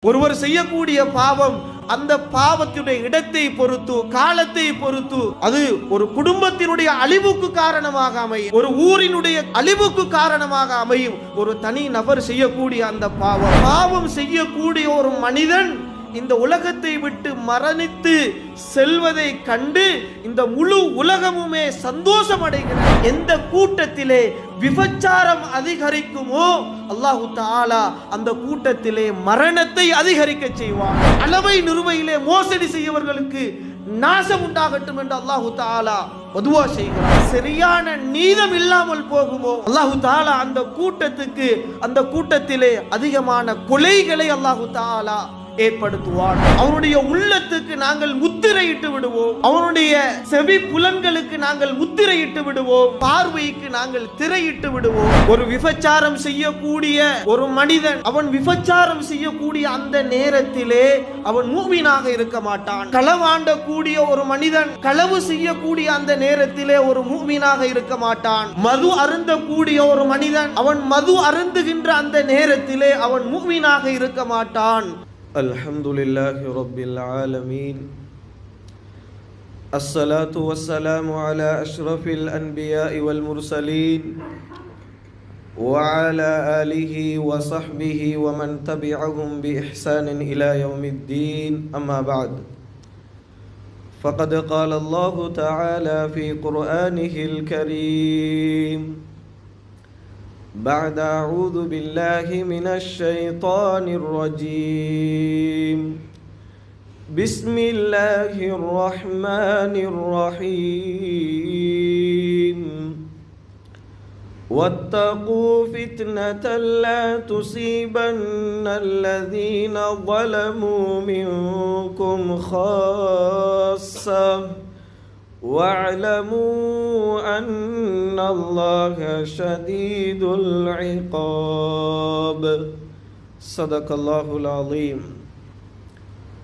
ஒருவர் செய்யக்கூடிய பாவம் அந்த பாவத்தினுடைய இடத்தை பொறுத்து, காலத்தை பொறுத்து அது ஒரு குடும்பத்தினுடைய அழிவுக்கு காரணமாக அமையும், ஒரு ஊரினுடைய அழிவுக்கு காரணமாக அமையும். ஒரு தனி நபர் செய்யக்கூடிய அந்த பாவம் செய்யக்கூடிய ஒரு மனிதன் இந்த உலகத்தை விட்டு மரணித்து செல்வதை கண்டு இந்த முழு உலகமுமே சந்தோஷம் அடைகிறது. எந்த கூட்டத்திலே விபச்சாரம் அதிகரிக்குமோ அல்லாஹு தஆலா அந்த கூட்டத்திலே மரணத்தை அதிகரிக்க செய்வார். அளவை நிறுவையிலே மோசடி செய்யவர்களுக்கு நாசம் உண்டாகட்டும் என்று அல்லாஹு தஆலா பதுவா செய்கிறார். சரியான நீதம் இல்லாமல் போகுமோ அல்லாஹு தஆலா அந்த கூட்டத்திலே அதிகமான கொலைகளை அல்லாஹு தஆலா ஏற்படுத்துவார். அவனுடைய உள்ளத்துக்கு நாங்கள் முத்திரையிட்டு விடுவோம், அவனுடைய செவி புலன்களுக்கு நாங்கள் முத்திரையிட்டு விடுவோம், பார்வைக்கு நாங்கள் திரையிட்டு விடுவோம். ஒரு விபச்சாரம் செய்யக்கூடிய ஒரு மனிதன் அவன் விபச்சாரம் செய்யக்கூடிய அந்த நேரத்திலே அவன் மூமினாக இருக்க மாட்டான். களவாண்டக்கூடிய ஒரு மனிதன் களவு செய்யக்கூடிய அந்த நேரத்திலே ஒரு மூமினாக இருக்க மாட்டான். மது அருந்தக்கூடிய ஒரு மனிதன் அவன் மது அருந்துகின்ற அந்த நேரத்திலே அவன் மூமினாக இருக்க மாட்டான். அல்ஹம்துலில்லாஹி ரப்பில் ஆலமீன். அஸ்ஸலாத்து வஸ்ஸலாமு அலா அஷ்ரஃபில் அன்பியாஇ வல் முர்சலீன் வ அலா ஆலிஹி வ ஸஹ்பிஹி வ மன் தபிஅஹும் பி இஹ்சானின் இலா யௌமித்தீன். அம்மா பஅத். فقد قال الله تعالى في قرآنه الكريم بعد أعوذ بالله من الشيطان الرجيم بسم الله الرحمن الرحيم واتقوا فتنة لا تصيبن الذين ظلموا منكم خاصة واعلموا أن الله شديد العقاب. صدق الله العظيم.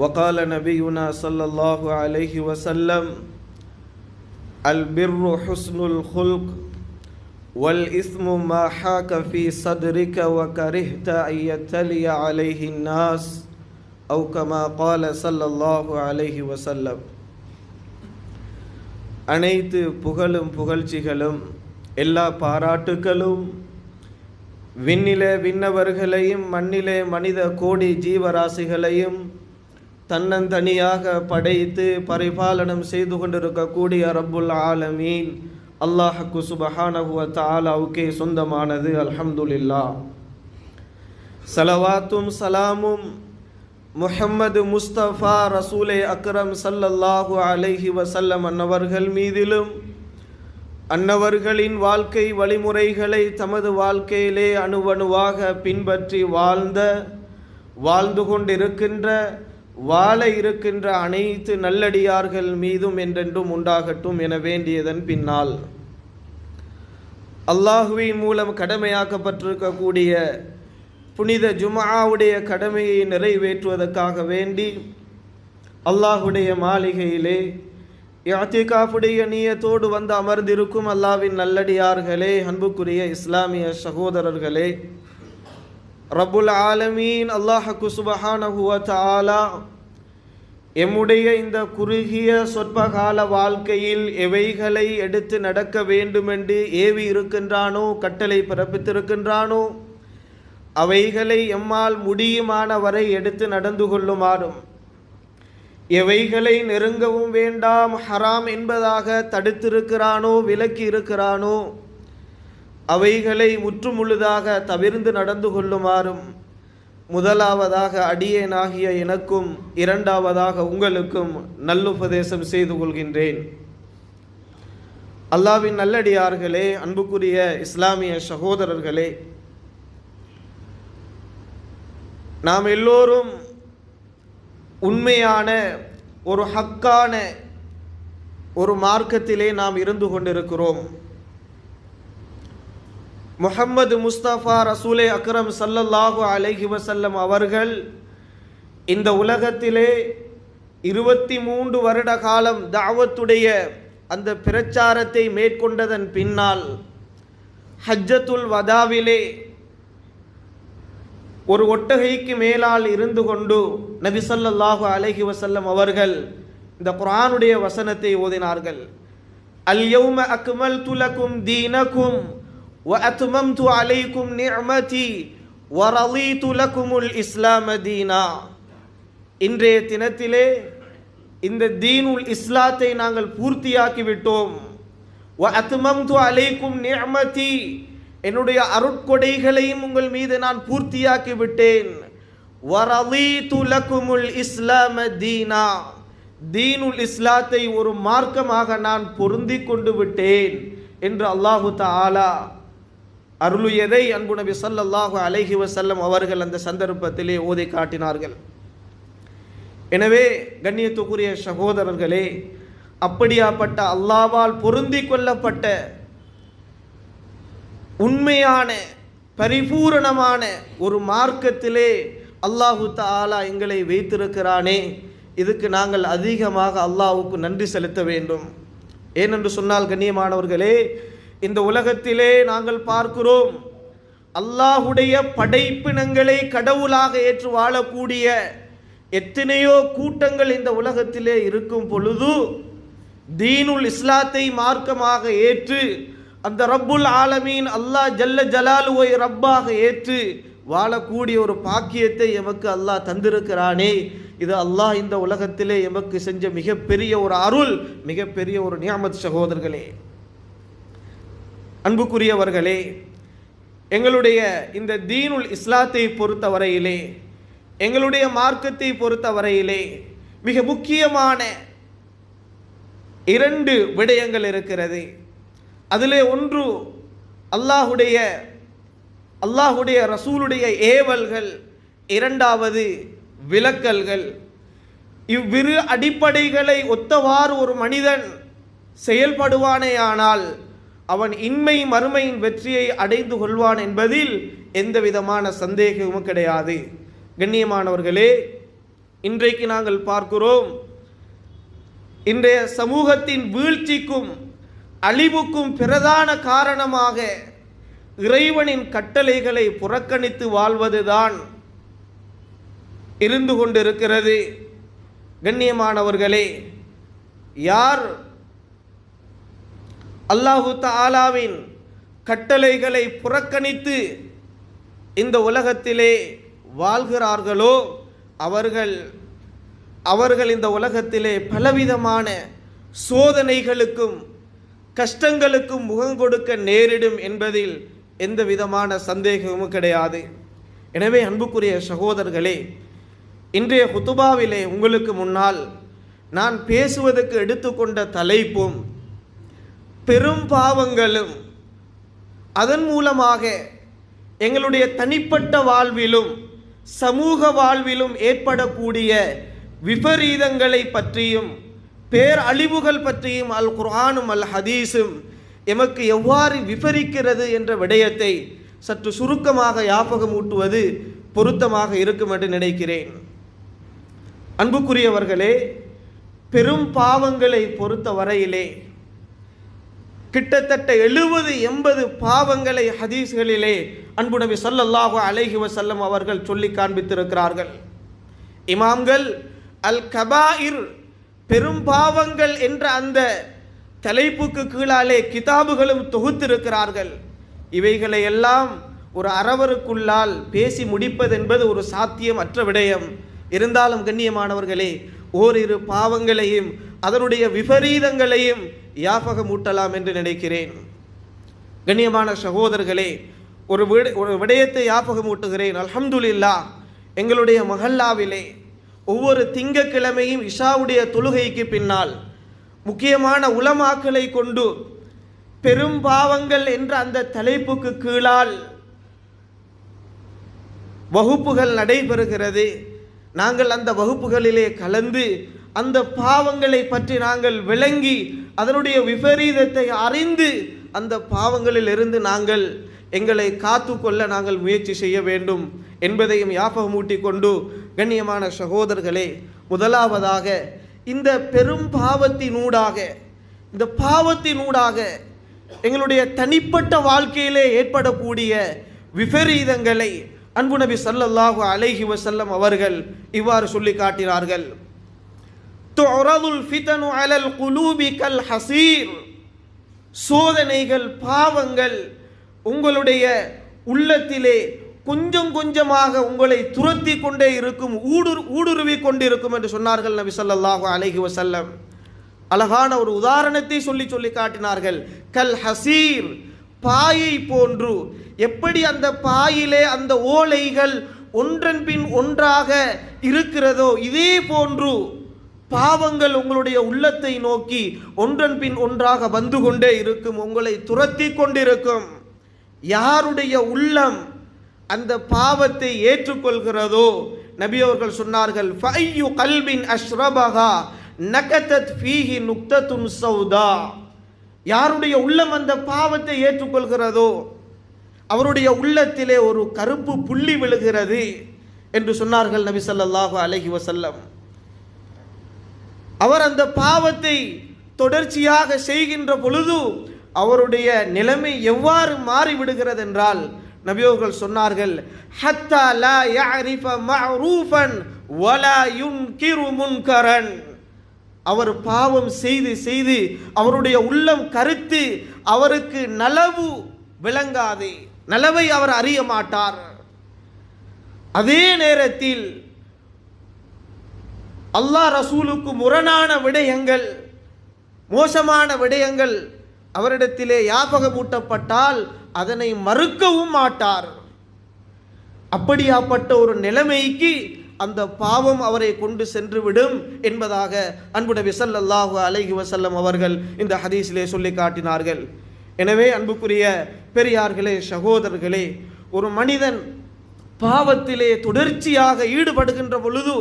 وقال نبينا صلى الله عليه وسلم البر حسن الخلق والإثم ما حاك في صدرك وكرهت أن يتلي عليه الناس أو كما قال صلى الله عليه وسلم. அனைத்து புகழும் புகழ்ச்சிகளும் எல்லா பாராட்டுகளும் விண்ணிலே விண்ணவர்களையும் மண்ணிலே மனித கோடி ஜீவராசிகளையும் தன்னந்தனியாக படைத்து பரிபாலனம் செய்து கொண்டிருக்கக்கூடிய ரப்புல் ஆலமீன் அல்லாஹ்க்கு சுப்ஹானஹு வ தஆலாவுக்கே சொந்தமானது. அல்ஹம்துலில்லாஹ். ஸலவாத்தும் சலாமும் முஹம்மது முஸ்தபா ரசூலே அக்ரம் ஸல்லல்லாஹு அலைஹி வஸல்லம் அன்னவர்கள் மீதிலும் அன்னவர்களின் வாழ்க்கை வழிமுறைகளை தமது வாழ்க்கையிலே அணுவணுவாக பின்பற்றி வாழ்ந்து கொண்டிருக்கின்ற வாழ இருக்கின்ற அனைத்து நல்லடியார்கள் மீதும் என்றென்றும் உண்டாகட்டும் என வேண்டியதன் பின்னால் அல்லாஹுவின் மூலம் கடமையாக்கப்பட்டிருக்கக்கூடிய புனித ஜும்ஆவுடைய கடமையை நிறைவேற்றுவதற்காக வேண்டி அல்லாஹுடைய மாளிகையிலே இஅ்திகாஃபுடைய நியத்தோடு வந்து அமர்ந்திருக்கும் அல்லாஹ்வின் நல்லடியார்களே, அன்புக்குரிய இஸ்லாமிய சகோதரர்களே, ரப்புல் ஆலமீன் அல்லாஹ்க்கு சுப்ஹானஹு வ தஆலா எம்முடைய இந்த குறுகிய சொற்பகால வாழ்க்கையில் எவைகளை எடுத்து நடக்க வேண்டுமென்று ஏவி இருக்கின்றானோ, கட்டளை பிறப்பித்திருக்கின்றானோ அவைகளை எம்மால் முடியுமான வரை எடுத்து நடந்து கொள்ளுமாறும், எவைகளை நெருங்கவும் வேண்டாம் ஹராம் என்பதாக தடுத்திருக்கிறானோ விலக்கி இருக்கிறானோ அவைகளை முற்றுமுழுதாக தவிர்ந்து நடந்து கொள்ளுமாறும் முதலாவதாக அடியேனாகிய எனக்கும் இரண்டாவதாக உங்களுக்கும் நல்லுபதேசம் செய்து கொள்கின்றேன். அல்லாஹ்வின் நல்லடியார்களே, அன்புக்குரிய இஸ்லாமிய சகோதரர்களே, நாம் எல்லோரும் உண்மையான ஒரு ஹக்கான ஒரு மார்க்கத்திலே நாம் இருந்து கொண்டிருக்கிறோம். முஹம்மது முஸ்தபா ரசூலே அக்ரம் ஸல்லல்லாஹு அலைஹி வஸல்லம் அவர்கள் இந்த உலகத்திலே 23 வருட காலம் தாவத்துடைய அந்த பிரச்சாரத்தை மேற்கொண்டதன் பின்னால் ஹஜ்ஜத்துல் வதாவிலே ஒரு ஒட்டகைக்கு மேலால் இருந்து கொண்டு நபி ஸல்லல்லாஹு அலைஹி வஸல்லம் அவர்கள் இந்த குர்ஆனுடைய வசனத்தை ஓதினார்கள். அல் யௌம அக்மல்து லகும் தீனகும் வ அத்மம்து அலைக்கும் நிஅமதி வ ரலீது லகுமுல் இஸ்லாம தீனா. இன்றைய தினத்திலே இந்த தீனுல் இஸ்லாத்தை நாங்கள் பூர்த்தியாக்கி விட்டோம். வ அத்மம்து அலைக்கும் நிஅமதி, என்னுடைய அருட்கொடைகளையும் உங்கள் மீது நான் பூர்த்தியாக்கி விட்டேன். வ ரலீது லகுமுல் இஸ்லாம தீனா, தீனுல் இஸ்லாத்தை ஒரு மார்க்கமாக நான் பொருந்தி கொண்டு விட்டேன் என்று அல்லாஹு தஆலா அருளியதை அன்பு நபி ஸல்லல்லாஹு அலைஹி வஸல்லம் அவர்கள் அந்த சந்தர்ப்பத்திலே ஓதி காட்டினார்கள். எனவே கண்ணியத்துக்குரிய சகோதரர்களே, அப்படியாப்பட்ட அல்லாஹ்வால் பொருந்தி கொள்ளப்பட்ட உண்மையான பரிபூரணமான ஒரு மார்க்கத்திலே அல்லாஹு தஆலா எங்களை வைத்திருக்கிறானே, இதுக்கு நாங்கள் அதிகமாக அல்லாஹ்வுக்கு நன்றி செலுத்த வேண்டும். ஏனென்று சொன்னால் கண்ணியமானவர்களே, இந்த உலகத்திலே நாங்கள் பார்க்கிறோம், அல்லாஹுடைய படைப்பினங்களை கடவுளாக ஏற்று வாழக்கூடிய எத்தனையோ கூட்டங்கள் இந்த உலகத்திலே இருக்கும் பொழுது, தீனுல் இஸ்லாத்தை மார்க்கமாக ஏற்று அந்த ரப்புல் ஆலமீன் அல்லாஹ் ஜல்ல ஜலாலுவை ரப்பாக ஏற்று வாழக்கூடிய ஒரு பாக்கியத்தை எமக்கு அல்லாஹ் தந்திருக்கிறானே, இது அல்லாஹ் இந்த உலகத்திலே எமக்கு செஞ்ச மிகப்பெரிய ஒரு அருள், மிகப்பெரிய ஒரு நியாமத். சகோதரர்களே, அன்புக்குரியவர்களே, எங்களுடைய இந்த தீனுல் இஸ்லாத்தை பொறுத்த வரையிலே, எங்களுடைய மார்க்கத்தை பொறுத்த வரையிலே மிக முக்கியமான 2 விடயங்கள் இருக்கிறது. அதிலே ஒன்று அல்லாஹுடைய ரசூலுடைய ஏவல்கள், 2வது விலக்கல்கள். இவ்விரு அடிப்படைகளை ஒத்தவாறு ஒரு மனிதன் செயல்படுவானேயானால் அவன் இன்மை மறுமையின் வெற்றியை அடைந்து கொள்வான் என்பதில் எந்த விதமான சந்தேகமும் கிடையாது. கண்ணியமானவர்களே, இன்றைக்கு நாங்கள் பார்க்கிறோம், இன்றைய சமூகத்தின் வீழ்ச்சிக்கும் அழிவுக்கும் பிரதான காரணமாக இறைவனின் கட்டளைகளை புறக்கணித்து வாழ்வதுதான் இருந்து கொண்டிருக்கிறது. கண்ணியமானவர்களே, யார் அல்லாஹு தஆலாவின் கட்டளைகளை புறக்கணித்து இந்த உலகத்திலே வாழ்கிறார்களோ அவர்கள் இந்த உலகத்திலே பலவிதமான சோதனைகளுக்கும் கஷ்டங்களுக்கும் முகம் கொடுக்க நேரிடும் என்பதில் எந்த விதமான சந்தேகமும் கிடையாது. எனவே அன்புக்குரிய சகோதரர்களே, இன்றைய குத்துபாவிலே உங்களுக்கு முன்னால் நான் பேசுவதற்கு எடுத்துக்கொண்ட தலைப்பும் பெரும் பாவங்களும் அதன் மூலமாக எங்களுடைய தனிப்பட்ட வாழ்விலும் சமூக வாழ்விலும் ஏற்படக்கூடிய விபரீதங்களை பற்றியும் பேரழிவுகள் பற்றியும் அல் குர்ஆனும் அல் ஹதீஸும் எமக்கு எவ்வாறு விபரிக்கிறது என்ற விடயத்தை சற்று சுருக்கமாக ஞாபகமூட்டுவது பொருத்தமாக இருக்கும் என்று நினைக்கிறேன். அன்புக்குரியவர்களே, பெரும் பாவங்களை பொறுத்த வரையிலே கிட்டத்தட்ட 70-80 பாவங்களை ஹதீஸ்களிலே அன்பு நபி ஸல்லல்லாஹு அலைஹி வஸல்லம் அவர்கள் சொல்லி காண்பித்திருக்கிறார்கள். இமாம்கள் அல் கபாயிர், பெரும் பாவங்கள் என்ற அந்த தலைப்புக்கு கீழாலே கிதாபுகளும் தொகுத்திருக்கிறார்கள். இவைகளை எல்லாம் ஒரு அரவருக்குள்ளால் பேசி முடிப்பது என்பது ஒரு சாத்தியம் அற்ற விடயம். இருந்தாலும் கண்ணியமானவர்களே, ஓரிரு பாவங்களையும் அதனுடைய விபரீதங்களையும் ஞாபகமூட்டலாம் என்று நினைக்கிறேன். கண்ணியமான சகோதரர்களே, ஒரு விடயத்தை ஞாபகமூட்டுகிறேன். அல்ஹம்துலில்லாஹ், எங்களுடைய மஹல்லாவிலே ஒவ்வொரு திங்கட்கிழமையும் இஷாவுடைய தொழுகைக்கு பின்னால் முக்கியமான உலமாக்களை கொண்டு பெரும் பாவங்கள் என்ற அந்த தலைப்புக்கு கீழால் வகுப்புகள் நடைபெறுகிறது. நாங்கள் அந்த வகுப்புகளிலே கலந்து அந்த பாவங்களை பற்றி நாங்கள் விளங்கி அதனுடைய விபரீதத்தை அறிந்து அந்த பாவங்களில் இருந்து நாங்கள் எங்களை காத்து கொள்ள நாங்கள் முயற்சி செய்ய வேண்டும் என்பதையும் ஞாபகமூட்டி கொண்டு, கண்ணியமான சகோதரர்களே, முதலாவதாக இந்த பெரும் பாவத்தினூடாக எங்களுடைய தனிப்பட்ட வாழ்க்கையிலே ஏற்படக்கூடிய விபரீதங்களை அன்பு நபி ஸல்லல்லாஹு அலைஹி வஸல்லம் அவர்கள் இவ்வாறு சொல்லி காட்டினார்கள், துஅரதுல் ஃபிதனு அலல் குலூபி கல் ஹஸீர். சோதனைகள், பாவங்கள் உங்களுடைய உள்ளத்திலே கொஞ்சம் கொஞ்சமாக உங்களை துரத்தி கொண்டே இருக்கும், ஊடுருவி கொண்டிருக்கும் என்று சொன்னார்கள் நபி ஸல்லல்லாஹு அலைஹி வஸல்லம். அழகான ஒரு உதாரணத்தை சொல்லி காட்டினார்கள். கல் ஹஸீர், பாயை போன்று. எப்படி அந்த பாயிலே அந்த ஓலைகள் ஒன்றன் பின் ஒன்றாக இருக்கிறதோ இதே போன்று பாவங்கள் உங்களுடைய உள்ளத்தை நோக்கி ஒன்றன் பின் ஒன்றாக வந்து கொண்டே இருக்கும், உங்களை துரத்தி கொண்டிருக்கும். யாருடைய உள்ளம் அந்த பாவத்தை ஏற்றுக்கொள்கிறதோ, நபி அவர்கள் சொன்னார்கள், ஃபையு கல்பின் அஷ்ரபஹா நகதத் ஃபீஹி நுக்தத்துன் சௌதா. யாருடைய உள்ளம் அந்த பாவத்தை ஏற்றுக்கொள்கிறதோ அவருடைய உள்ளத்திலே ஒரு கருப்பு புள்ளி விழுகிறது என்று சொன்னார்கள் நபி ஸல்லல்லாஹு அலைஹி வஸல்லம். அவர் அந்த பாவத்தை தொடர்ச்சியாக செய்கின்ற பொழுது அவருடைய நிலைமை எவ்வாறு மாறிவிடுகிறது என்றால், நபி அவர்கள் சொன்னார்கள், ஹத்தா லா யஅரிஃப மஅரூஃபன் வலா யுன்கிரு முன்கரன். அவர் பாவம் செய்து செய்து அவருடைய உள்ளம் கருத்து அவருக்கு நலவு விளங்காது, நலவை அவர் அறிய மாட்டார். அதே நேரத்தில் அல்லாஹ் ரசூலுக்கு முரணான விடயங்கள், மோசமான விடயங்கள் அவரிடத்திலே ஞாபகமூட்டப்பட்டால் அதனை மறுக்கவும் மாட்டார். அப்படியாப்பட்ட ஒரு நிலைமைக்கு அந்த பாவம் அவரை கொண்டு சென்று விடும் என்பதாக அன்பு நபி ஸல்லல்லாஹு அலைஹி வஸல்லம் அவர்கள் இந்த ஹதீஸிலே சொல்லி காட்டினார்கள். எனவே அன்புக்குரிய பெரியார்களே, சகோதரர்களே, ஒரு மனிதன் பாவத்திலே தொடர்ச்சியாக ஈடுபடுகின்ற பொழுது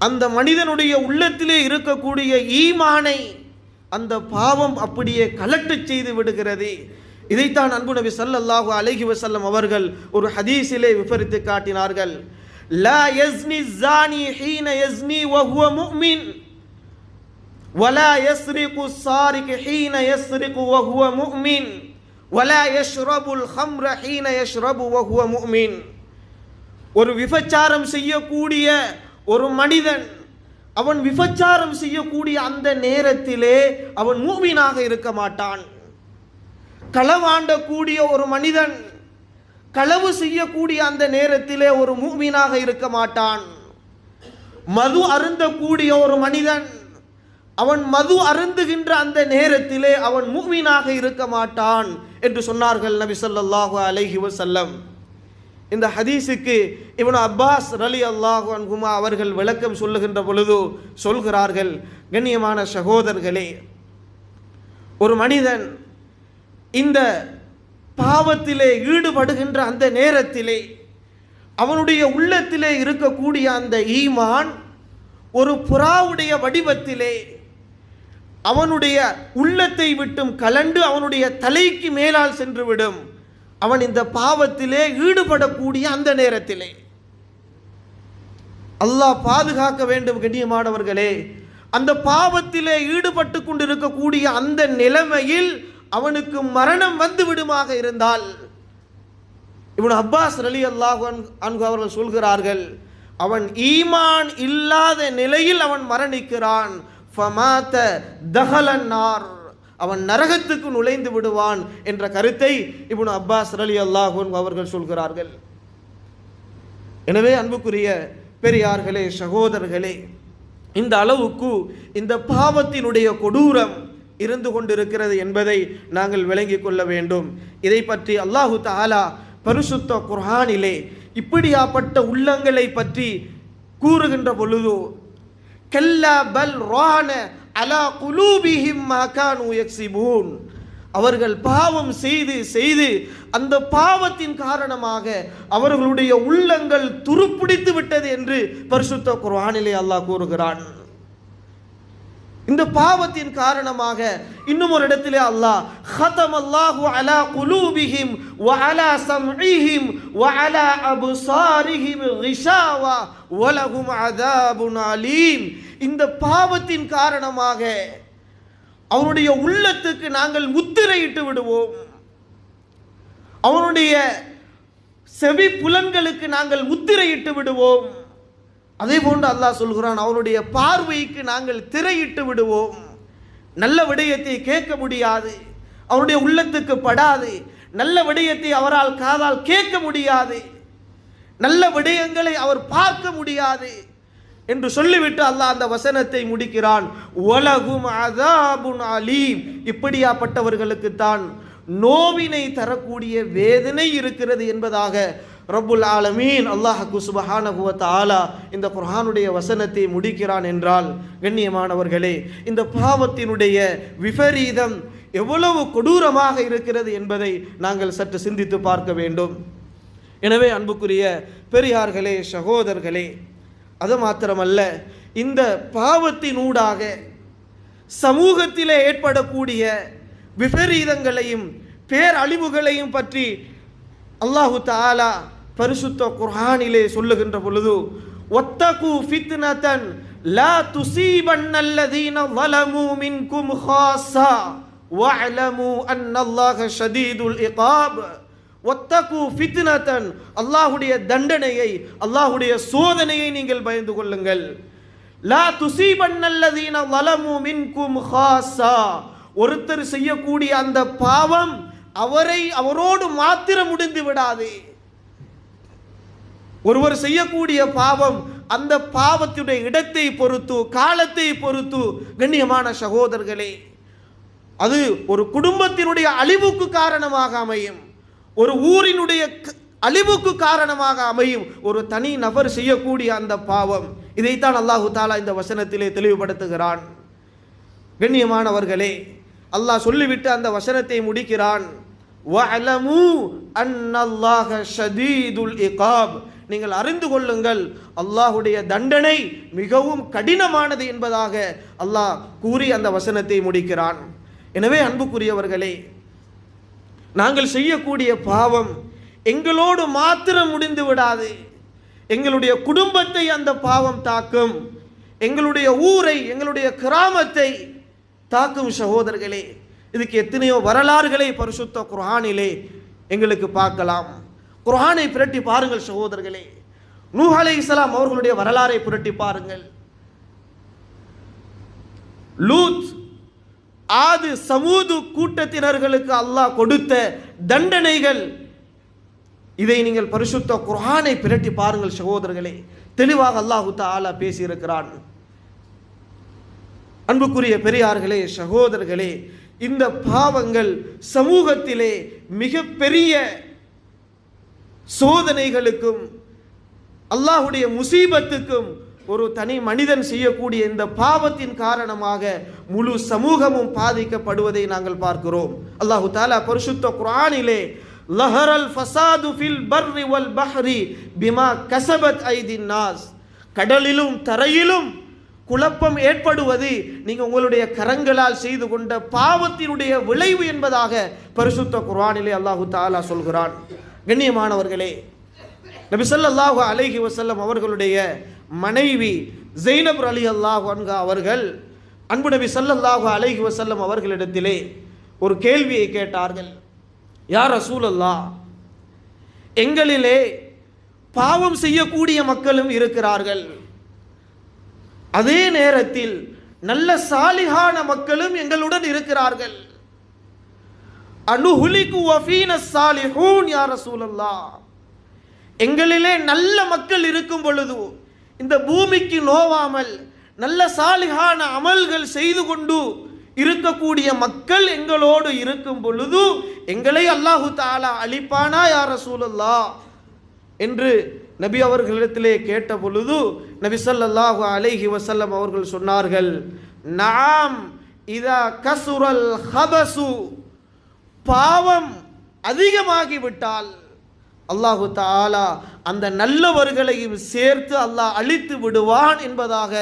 அந்த மனிதனுடைய உள்ளத்திலே இருக்கக்கூடிய ஈமானை அந்த பாவம் அப்படியே கலட்டச் செய்து விடுகிறது. இதைத்தான் அன்பு நபி ஸல்லல்லாஹு அலைஹி வஸல்லம் அவர்கள் ஒரு ஹதீஸிலே விவரித்து காட்டினார்கள். லா யஸ்னி ஸானி ஹீன யஸ்னி வஹுவ முஃமின் வலா யஸ்ரிகு ஸாரிகு ஹீன யஸ்ரிகு வஹுவ முஃமின் வலா யஷ்ரபுல் ஹம்ர ஹீன யஷ்ரபு வஹுவ முஃமின். ஒரு விபச்சாரம் செய்யக்கூடிய ஒரு மனிதன், அவன் விபச்சாரம் செய்யக்கூடிய அந்த நேரத்திலே அவன் மூமினாக இருக்க மாட்டான். களவாண்டக்கூடிய ஒரு மனிதன் களவு செய்யக்கூடிய அந்த நேரத்திலே ஒரு மூமினாக இருக்க மாட்டான். மது அருந்தக்கூடிய ஒரு மனிதன் அவன் மது அருந்துகின்ற அந்த நேரத்திலே அவன் மூமினாக இருக்க மாட்டான் என்று சொன்னார்கள் நபி ஸல்லல்லாஹு அலைஹி வஸல்லம். இந்த ஹதீஸுக்கு இப்னு அப்பாஸ் ரலியல்லாஹு அன்ஹுமா அவர்கள் விளக்கம் சொல்லுகின்ற பொழுது சொல்கிறார்கள், கண்ணியமான சகோதரர்களே, ஒரு மனிதன் இந்த பாவத்திலே ஈடுபடுகின்ற அந்த நேரத்திலே அவனுடைய உள்ளத்திலே இருக்கக்கூடிய அந்த ஈமான் ஒரு புறாவுடைய வடிவத்திலே அவனுடைய உள்ளத்தை விட்டும் கலண்டு அவனுடைய தலைக்கு மேலால் சென்றுவிடும். அவன் இந்த பாவத்திலே ஈடுபடக்கூடிய அந்த நேரத்திலே, அல்லாஹ் பாதுகாக்க வேண்டும் கண்ணியமானவர்களே, அந்த பாவத்திலே ஈடுபட்டு கொண்டிருக்கக்கூடிய அந்த நிலைமையில் அவனுக்கு மரணம் வந்து விடுமாக இருந்தால், இப்னு அப்பாஸ் ரலியல்லாஹு அன்ஹு அவர்கள் சொல்கிறார்கள், அவன் ஈமான் இல்லாத நிலையில் அவன் மரணிக்கிறான். ஃபமாத தஹலன் நார், அவன் நரகத்துக்கு நுழைந்து விடுவான் என்ற கருத்தை இப்னு அப்பாஸ் ரலியல்லாஹு அன்ஹு அவர்கள் சொல்கிறார்கள். எனவே அன்புக்குரிய பெரியார்களே, சகோதரர்களே, இந்த அளவுக்கு இந்த பாவத்தினுடைய கொடூரம் இருந்து கொண்டிருக்கிறது என்பதை நாங்கள் விளங்கிக் கொள்ள வேண்டும். இதை பற்றி அல்லாஹு தஆலா பரிசுத்த குர்ஆனிலே இப்படியாப்பட்ட உள்ளங்களை பற்றி கூறுகின்ற பொழுது, கல்லா பல் ரான அலா குலூபிஹிம் மா கானூ யக்ஸிபூன், அவர்கள் பாவம் செய்து செய்து அந்த பாவத்தின் காரணமாக அவர்களுடைய உள்ளங்கள் துருப்பிடித்து விட்டது என்று பரிசுத்த குர்ஆனிலே அல்லாஹ் கூறுகிறான். இந்த பாவத்தின் காரணமாக இன்னும் ஒரு இடத்திலே அல்லாஹ் ஹதமல்லாஹு அலா குலூபிஹிம் வ அலா சம்இஹிம் வ அலா அப்சாரிஹிம் கிஷாவா வ லஹும் அஸாபுன் அலீம், இந்த பாவத்தின் காரணமாக அவனுடைய உள்ளத்துக்கு நாங்கள் முத்திரையிட்டு விடுவோம், அவனுடைய செவி புலன்களுக்கு நாங்கள் முத்திரையிட்டு விடுவோம். அதே போன்று அல்லாஹ் சொல்கிறான், அவருடைய பார்வைக்கு நாங்கள் திரையிட்டு விடுவோம். நல்ல விடயத்தை கேட்க முடியாது, அவருடைய உள்ளத்துக்கு படாது. நல்ல விடயத்தை அவரால் காதால் கேட்க முடியாது, நல்ல விடயங்களை அவர் பார்க்க முடியாது என்று சொல்லிவிட்டு அல்லாஹ் அந்த வசனத்தை முடிக்கிறான். வலகும் அஸாபுன் அலீம், இப்படியாப்பட்டவர்களுக்கு தான் நோவினை தரக்கூடிய வேதனை இருக்கிறது என்பதாக ரப்புல் ஆலமீன் அல்லாஹ் சுப்ஹானஹு வ தஆலா இந்த குர்ஆனுடைய வசனத்தை முடிக்கிறான் என்றால், கண்ணியமானவர்களே, இந்த பாவத்தினுடைய விபரீதம் எவ்வளவு கொடூரமாக இருக்கிறது என்பதை நாங்கள் சற்று சிந்தித்து பார்க்க வேண்டும். எனவே அன்புக்குரிய பெரியார்களே, சகோதரர்களே, அது மாத்திரமல்ல, இந்த பாவத்தினூடாக சமூகத்திலே ஏற்படக்கூடிய விபரீதங்களையும் பேரழிவுகளையும் பற்றி அல்லாஹு தஆலா பரிசுத்த குர்ஆனிலே சொல்லுகின்ற பொழுது, வத்தகு ஃபித்னதன் லா துஸீபன்னல்லதீன ஸலமூ மின்கும் ஹாஸா வஅலமூ அன்னல்லாஹ ஷதீதுல் இகாப். வத்தகு ஃபித்னதன், அல்லாஹ்வுடைய தண்டனையை, அல்லாஹ்வுடைய சோதனையை நீங்கள் பயந்து கொள்ளுங்கள். லா துஸீபன்னல்லதீன ஸலமூ மின்கும் ஹாஸா, ஒருத்தர் செய்யக்கூடிய அந்த பாவம் அவரோடு மாத்திரம் முடிந்து விடாது. ஒருவர் செய்யக்கூடிய பாவம் அந்த பாவத்துடைய இடத்தை பொறுத்து, காலத்தை பொறுத்து, கண்ணியமான சகோதரர்களே, அது ஒரு குடும்பத்தினுடைய அழிவுக்கு காரணமாக அமையும், ஒரு ஊரினுடைய அழிவுக்கு காரணமாக அமையும். ஒரு தனி நபர் செய்யக்கூடிய அந்த பாவம், இதைத்தான் அல்லாஹு தஆலா இந்த வசனத்திலே தெளிவுபடுத்துகிறான். கண்ணியமானவர்களே, அல்லாஹ் சொல்லிவிட்டு அந்த வசனத்தை முடிக்கிறான். வஅலமூ அன்னல்லாஹ ஷதீதுல் இகாப், நீங்கள் அறிந்து கொள்ளுங்கள், அல்லாஹ்வுடைய தண்டனை மிகவும் கடினமானது என்பதாக அல்லாஹ் கூறி அந்த வசனத்தை முடிக்கிறான். எனவே அன்புக்குரியவர்களே, நாங்கள் செய்யக்கூடிய பாவம் எங்களோடு மாத்திரம் முடிந்து விடாது. எங்களுடைய குடும்பத்தை அந்த பாவம் தாக்கும், எங்களுடைய ஊரை, எங்களுடைய கிராமத்தை தாக்கும். சகோதரர்களே, இதுக்கு எத்தனையோ வரலாறுகளை பரிசுத்த குர்ஆனிலே எங்களுக்கு பார்க்கலாம். குர்ஆனை புரட்டி பாருங்கள் சகோதரர்களே. நூஹ் அலைஹிஸ்ஸலாம் அவர்களுடைய வரலாறை புரட்டி பாருங்கள். லூத், ஆது, சமூது கூட்டத்தினர்களுக்கு அல்லாஹ் கொடுத்த தண்டனைகள், இதை நீங்கள் பரிசுத்த குர்ஆனை புரட்டி பாருங்கள் சகோதரர்களே. தெளிவாக அல்லாஹ் தஆலா பேசியிருக்கிறான். அன்புக்குரிய பெரியார்களே, சகோதரர்களே, இந்த பாவங்கள் சமூகத்திலே மிகப்பெரிய சோதனைகளுக்கும் அல்லாஹ்வுடைய முசீபத்துக்கும் ஒரு தனி மனிதன் செய்யக்கூடிய இந்த பாவத்தின் காரணமாக முழு சமூகமும் பாதிக்கப்படுவதை நாங்கள் பார்க்கிறோம். அல்லாஹு தஆலா பரிசுத்த குர்ஆனிலே லஹரல் ஃபஸாது ஃபில் பர்ரி வல் பஹ்ரி பிமா கஸபத் ஐதின் நாஸ், கடலிலும் தரையிலும் குழப்பம் ஏற்படுவது நீங்கள் உங்களுடைய கரங்களால் செய்து கொண்ட பாவத்தினுடைய விளைவு என்பதாக பரிசுத்த குர்ஆனிலே அல்லாஹு தஆலா சொல்கிறான். கண்ணியமானவர்களே, நபி ஸல்லல்லாஹு அலைஹி வஸல்லம் அவர்களுடைய மனைவி ஸைனப் ரலியல்லாஹு அன்ஹா அவர்கள் அன்பு நபி ஸல்லல்லாஹு அலைஹி வஸல்லம் அவர்களிடத்திலே ஒரு கேள்வியை கேட்டார்கள். யா ரசூலல்லாஹ், எங்களிலே பாவம் செய்யக்கூடிய மக்களும் இருக்கிறார்கள், அதே நேரத்தில் நல்ல சாலிஹான மக்களும் எங்களுடன் இருக்கிறார்கள். அனுஹுலிகு வஃபீன ஸாலிஹூன் யா ரசூலல்லாஹ், எங்களிலே நல்ல மக்கள் இருக்கும் பொழுது, இந்த பூமிக்கு நோவாமல் நல்ல சாலிஹான அமல்கள் செய்து கொண்டு இருக்கக்கூடிய மக்கள் எங்களோடு இருக்கும் பொழுது எங்களை அல்லாஹு தஆலா அழிப்பானா யா ரசூலல்லாஹ் என்று நபி அவர்களிடத்திலே கேட்ட பொழுது நபி ஸல்லல்லாஹு அலைஹி வஸல்லம் அவர்கள் சொன்னார்கள், நஆம் இதா கசுரல் ஹபசு, பாவம் அதிகமாகிவிட்டால் அல்லாஹு தஆலா அந்த நல்லவர்களையும் சேர்த்து அல்லாஹ் அழித்து விடுவான் என்பதாக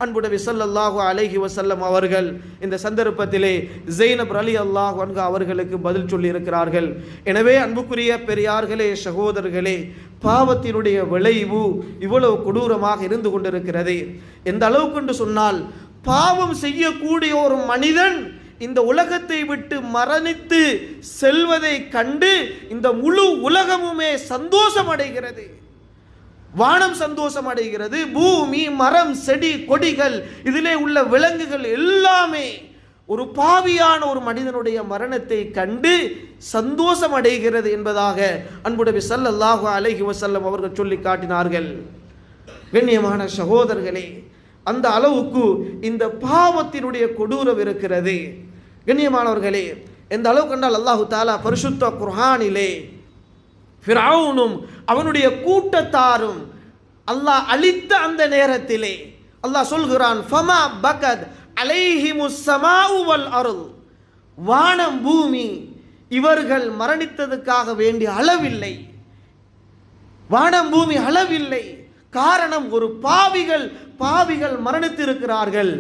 அன்பு நபி ஸல்லல்லாஹு அலைஹி வஸல்லம் அவர்கள் இந்த சந்தர்ப்பத்திலே ஸைனப் ரலியல்லாஹு அன்ஹா அவர்களுக்கு பதில் சொல்லி இருக்கிறார்கள். எனவே அன்புக்குரிய பெரியார்களே, சகோதரர்களே, பாவத்தினுடைய விளைவு இவ்வளவு கொடூரமாக இருந்து கொண்டிருக்கிறது. எந்த அளவுக்கு என்று சொன்னால், பாவம் செய்யக்கூடிய ஒரு மனிதன் இந்த உலகத்தை விட்டு மரணித்து செல்வதை கண்டு இந்த முழு உலகமுமே சந்தோஷம் அடைகிறது. வானம் சந்தோஷம் அடைகிறது, பூமி, மரம், செடி, கொடிகள், இதிலே உள்ள விலங்குகள் எல்லாமே ஒரு பாவியான ஒரு மனிதனுடைய மரணத்தை கண்டு சந்தோஷம் அடைகிறது என்பதாக அன்பு நபி ஸல்லல்லாஹு அலைஹி வஸல்லம் அவர்கள் சொல்லி காட்டினார்கள். கண்ணியமான சகோதரர்களே, அந்த அளவுக்கு இந்த பாவத்தினுடைய கொடூரம் இருக்கிறது. கண்ணியமானவர்களே, எந்த அளவு கண்டால் அல்லாஹு தஆலா பரிசுத்த குர்ஆனிலே ஃபிரௌனும் அவனுடைய கூட்டத்தாரும் அல்லாஹ் அழித்த அந்த நேரத்திலே அல்லாஹ் சொல்கிறான், ஃபமா பகத் அலைஹிமுஸ் ஸமாஉ வல் அர்த், வானம் பூமி இவர்கள் மரணித்ததுக்காக வேண்டிய அளவில்லை. வானம் பூமி அளவில்லை. காரணம், ஒரு பாவிகள் மரணித்திருக்கிறார்கள்.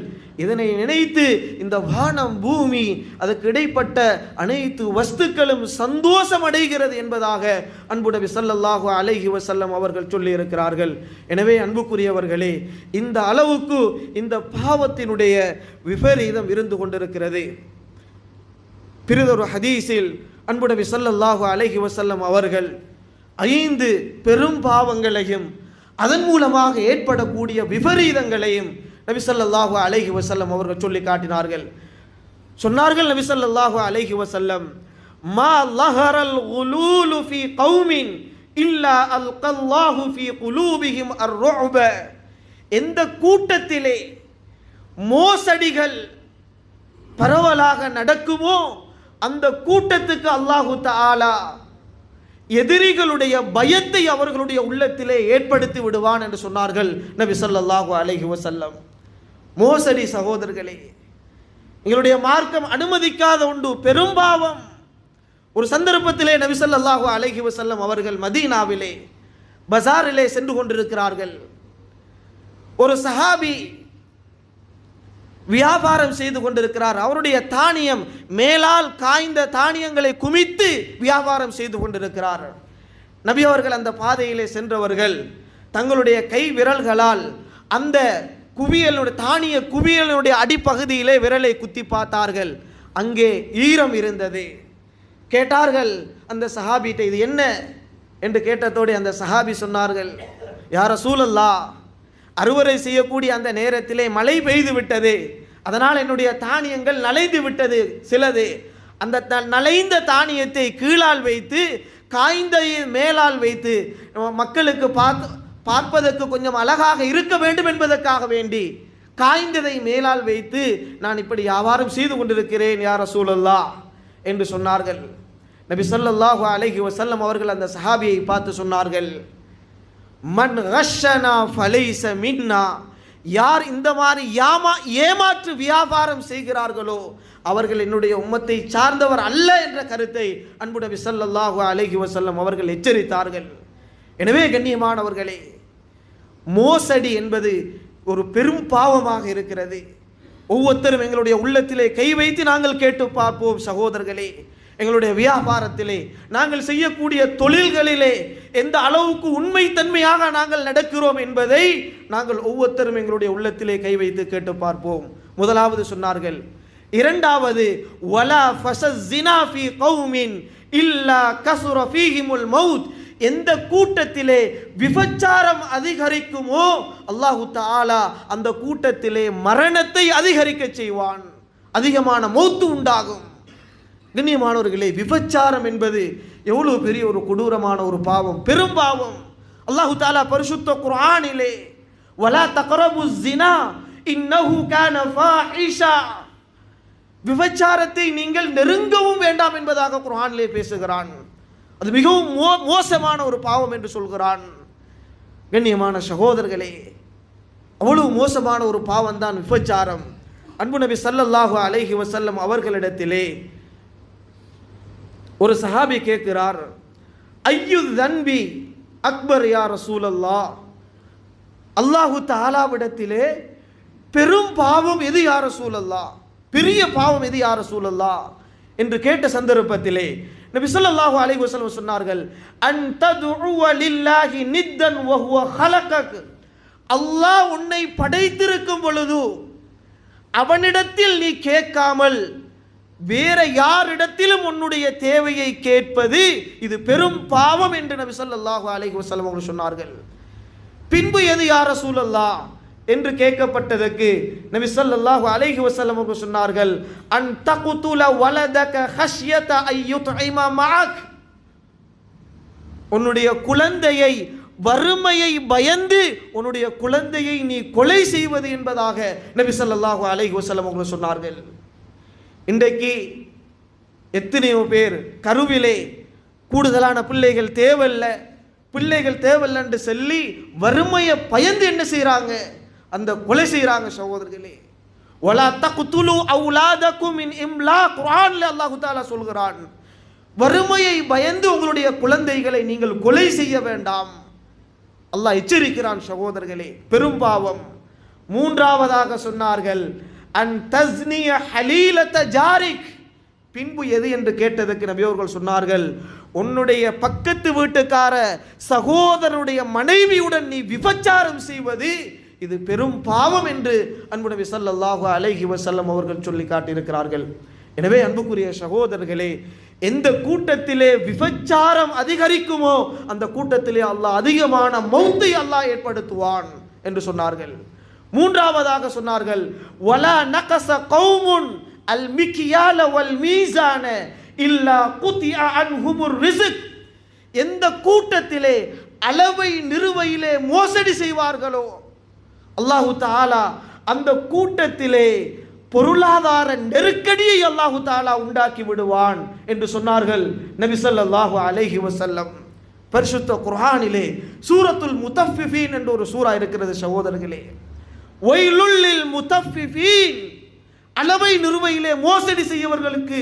இதனை நினைத்து இந்த வானம் பூமி அதுக்கு இடைப்பட்ட அனைத்து வஸ்துக்களும் சந்தோஷம் அடைகிறது என்பதாக அன்பு நபி ஸல்லல்லாஹு அலைஹி வஸல்லம் அவர்கள் சொல்லி இருக்கிறார்கள். எனவே அன்புக்குரியவர்களே, இந்த அளவுக்கு இந்த பாவத்தினுடைய விபரீதம் இருந்து கொண்டிருக்கிறது. பிறிதொரு ஹதீஸில் அன்பு நபி ஸல்லல்லாஹு அலைஹி வஸல்லம் அவர்கள் 5 பெரும் பாவங்களையும் அதன் மூலமாக ஏற்படக்கூடிய விபரீதங்களையும் நபி ஸல்லல்லாஹு அலைஹி வஸல்லம் அவர்கள் சொல்லி காட்டினார்கள். சொன்னார்கள் நபி ஸல்லல்லாஹு அலைஹி வஸல்லம், மா லஹரல் குலூலு ஃபீ கௌமின் இல்லா அல்கல்லாஹு ஃபீ குலூபிஹிம் அர்-ருஅப, எந்த கூட்டத்திலே மோசடிகள் பரவலாக நடக்குமோ அந்த கூட்டத்துக்கு அல்லாஹு தஆலா எதிரிகளுடைய பயத்தை அவர்களுடைய உள்ளத்திலே ஏற்படுத்தி விடுவான் என்று சொன்னார்கள் நபி ஸல்லல்லாஹு அலைஹி வஸல்லம். மோசடி சகோதரர்களே, எங்களுடைய மார்க்கம் அனுமதிக்காத ஒன்று, பெரும்பாவம். ஒரு சந்தர்ப்பத்திலே நபி ஸல்லல்லாஹு அலைஹி வஸல்லம் அவர்கள் மதீனாவிலே பஜாரிலே சென்று கொண்டிருக்கிறார்கள். ஒரு சஹாபி வியாபாரம் செய்து கொண்டிருக்கிறார். அவருடைய தானியம் மேலால் காய்ந்த தானியங்களை குமித்து வியாபாரம் செய்து கொண்டிருக்கிறார். நபி அவர்கள் அந்த பாதையிலே சென்றவர்கள் தங்களுடைய கை விரல்களால் அந்த தானிய குவியலுடைய அடிப்பகுதியிலே விரலை குத்தி பார்த்தார்கள். அங்கே ஈரம் இருந்தது. கேட்டார்கள் அந்த சஹாபிட்ட, இது என்ன என்று கேட்டதோடு அந்த சஹாபி சொன்னார்கள், யா ரசூலல்லாஹ், அறுவடை செய்யக்கூடிய அந்த நேரத்திலே மழை பெய்து விட்டது, அதனால் என்னுடைய தானியங்கள் நலைந்து விட்டது. சிலது அந்த நலைந்த தானியத்தை கீழால் வைத்து காய்ந்த மேலால் வைத்து மக்களுக்கு பார்ப்பதற்கு கொஞ்சம் அழகாக இருக்க வேண்டும் என்பதற்காக வேண்டி காய்ந்ததை மேலால் வைத்து நான் இப்படி வியாபாரம் செய்து கொண்டிருக்கிறேன் யா ரசூலல்லாஹ் என்று சொன்னார்கள். நபி ஸல்லல்லாஹு அலைஹி வஸல்லம் அவர்கள் அந்த சஹாபியை பார்த்து சொன்னார்கள், மன் கஷனா ஃபலைஸ மின்னா, யார் இந்த மாதிரி ஏமாற்று வியாபாரம் செய்கிறார்களோ அவர்கள் என்னுடைய உம்மத்தை சார்ந்தவர் அல்ல என்ற கருத்தை அன்பு நபி ஸல்லல்லாஹு அலைஹி வஸல்லம் அவர்கள் எச்சரித்தார்கள். எனவே கண்ணியமானவர்களே, மோசடி என்பது ஒரு பெரும் பாவமாக இருக்கிறது. ஒவ்வொருத்தரும் எங்களுடைய உள்ளத்திலே கை வைத்து நாங்கள் கேட்டு பார்ப்போம் சகோதரர்களே. எங்களுடைய வியாபாரத்திலே, நாங்கள் செய்யக்கூடிய தொழில்களிலே எந்த அளவுக்கு உண்மைத்தன்மையாக நாங்கள் நடக்கிறோம் என்பதை நாங்கள் ஒவ்வொருத்தரும் எங்களுடைய உள்ளத்திலே கை வைத்து கேட்டு பார்ப்போம். முதலாவது சொன்னார்கள். இரண்டாவது, வலா ஃபஸினா ஃபீ கௌமின் இல்லா கஸர ஃபீஹிமுல் மௌத், எந்த கூட்டத்திலே விபச்சாரம் அதிகரிக்குமோ அல்லாஹு தஆலா அந்த கூட்டத்திலே மரணத்தை அதிகரிக்க செய்வான், அதிகமான மௌத்து உண்டாகும். கண்ணியமானவர்களே, விபச்சாரம் என்பது எவ்வளவு பெரிய ஒரு கொடூரமான ஒரு பாவம், பெரும் பாவம். அல்லாஹு தஆலா பரிசுத்த குர்ஆனிலே வலா தக்ரபுஸ் ஸினா இன்னஹு கான ஃபாஹிஷா, விபச்சாரத்தை நீங்கள் நெருங்கவும் வேண்டாம் என்பதாக குர்ஆனிலே பேசுகிறான். அது மிகவும் மோசமான ஒரு பாவம் என்று சொல்கிறான். கண்ணியமான சகோதரர்களே, அவ்வளவு மோசமான ஒரு பாவம் தான் விபச்சாரம். அன்பு நபி ஸல்லல்லாஹு அலைஹி வஸல்லம் அவர்களிடத்திலே ஒரு சஹாபி கேட்கிறார், ஐயு தன்பி அக்பர் யா ரசூலல்லாஹ், அல்லாஹு தஆலாவிடத்திலே பெரும் பாவம் எது யா ரசூலல்லாஹ், பெரிய பாவம் எது யா ரசூலல்லாஹ் என்று கேட்ட சந்தர்ப்பத்திலே நபி ஸல்லல்லாஹு அலைஹி வஸல்லம் சொன்னார்கள், அன் ததுஉ லில்லாஹி நித்தன் வ ஹுவ ஹலகக், அல்லாஹ் உன்னை படைத்திருக்கும் பொழுது அவனிடத்தில் நீ கேட்காமல் வேற யாரிடத்திலும் உன்னுடைய தேவையை கேட்பது இது பெரும் பாவம் என்று நபி ஸல்லல்லாஹு அலைஹி வஸல்லம் அவர்கள் சொன்னார்கள். பின்பு எது யா ரசூலல்லாஹ் என்று கேட்கப்பட்டதற்கு நபி ஸல்லல்லாஹு அலைஹி வஸல்லம் அவர்கள் சொன்னார்கள், அன் தக்துல வலதக ஹஷ்யத அய்யுத்இமா மஅக், உன்னுடைய குழந்தையை வறுமையை பயந்து உன்னுடைய குழந்தையை நீ கொலை செய்வது என்பதாக நபி ஸல்லல்லாஹு அலைஹி வஸல்லம் அவர்கள் சொன்னார்கள். இன்றைக்கு எத்தனையோ பேர் கருவிலே கூடுதலான பிள்ளைகள் தேவையில்லை என்று சொல்லி வறுமையை பயந்து என்ன செய்கிறாங்க, அந்த கொலை செய்கிறாங்க. சகோதரர்களே, வலா தக்துலு அவுலாதகும் மின் இம்லாக், குர்ஆன்ல அல்லாஹ் தஆலா சொல்கிறான், வறுமையை பயந்து உங்களுடைய குழந்தைகளை நீங்கள் கொலை செய்ய வேண்டாம். அல்லாஹ் எச்சரிக்கிறான். சகோதரர்களே, பெரும் பாவம். மூன்றாவதாக சொன்னார்கள், அன் தஸ்னிய ஹலீலத ஜாரிக், பின்பு எது என்று கேட்டதற்கு நபி அவர்கள் சொன்னார்கள், உன்னுடைய பக்கத்து வீட்டுக்கார சகோதரனுடைய மனைவியுடன் நீ விபச்சாரம் செய்வது இது பெரும் பாவம் என்று அன்பு நபி ஸல்லல்லாஹு அலைஹி வஸல்லம் அவர்கள் சொல்லி காட்டியிருக்கிறார்கள். எனவே அன்புக்குரிய சகோதரர்களே, எந்த கூட்டத்திலே விபச்சாரம் அதிகரிக்குமோ அந்த கூட்டத்திலே அல்லாஹ் அதிகமான மௌத்தை அல்லாஹ் ஏற்படுத்துவான் என்று சொன்னார்கள். மூன்றாவதாக சொன்னார்கள், வலா நகஸ கௌமுன் அல் மிக்யால வல் மீசான இல்லா குத்திஅ அன்ஹுமுர் ரிஸ்க், எந்த கூட்டத்திலே அளவை நிறுவையிலே மோசடி செய்வார்களோ அல்லாஹு தஆலா அந்த கூட்டத்திலே பொருளாதார நெருக்கடியை அல்லாஹு தஆலா உண்டாக்கி விடுவான் என்று சொன்னார்கள் நபி ஸல்லல்லாஹு அலைஹி வஸல்லம். பரிசுத்த குர்ஆனிலே சூரத்துல் முத்தஃபிஃபீன் என்ற ஒரு சூரா இருக்கிறது. சகோதரர்களே, வயலுல் முத்தஃபிஃபீன், அளவை நிறுவையிலே மோசடி செய்யவர்களுக்கு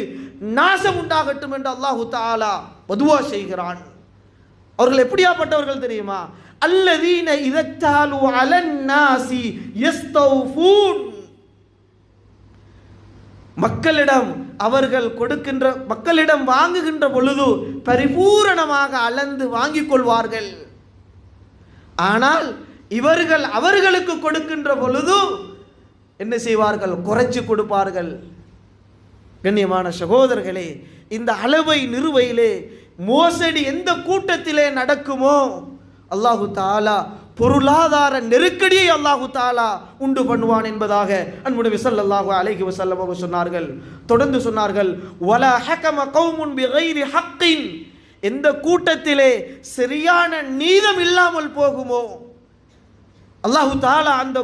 நாசம் உண்டாகட்டும் என்று அல்லாஹு தஆலா பதுவா செய்கிறான். அவர்கள் எப்படியாப்பட்டவர்கள் தெரியுமா? அல்லதீன இதத்தாலு அலன் நாசி யஸ்தௌஃபூன், மக்களிடம் வாங்குகின்ற பொழுது பரிபூரணமாக அளந்து வாங்கிக் கொள்வார்கள். ஆனால் இவர்கள் அவர்களுக்கு கொடுக்கின்ற பொழுது என்ன செய்வார்கள்? குறைச்சு கொடுப்பார்கள். கண்ணியமான சகோதரர்களே, இந்த அளவை நிறுவையிலே மோசடி எந்த கூட்டத்திலே நடக்குமோ அல்லாஹு தஆலா பொருளாதார நெருக்கடியை அல்லாஹு தஆலா உண்டு பண்ணுவான் என்பதாக அன்பு நபி ஸல்லல்லாஹு அலைஹி வஸல்லம் அவர்கள் சொன்னார்கள். தொடர்ந்து சொன்னார்கள், வலா ஹகம கௌமுன் பிகைரி ஹக்கின், எந்த கூட்டத்திலே சரியான நீதம் இல்லாமல் போகுமோ அல்லாஹு தஆலா அந்த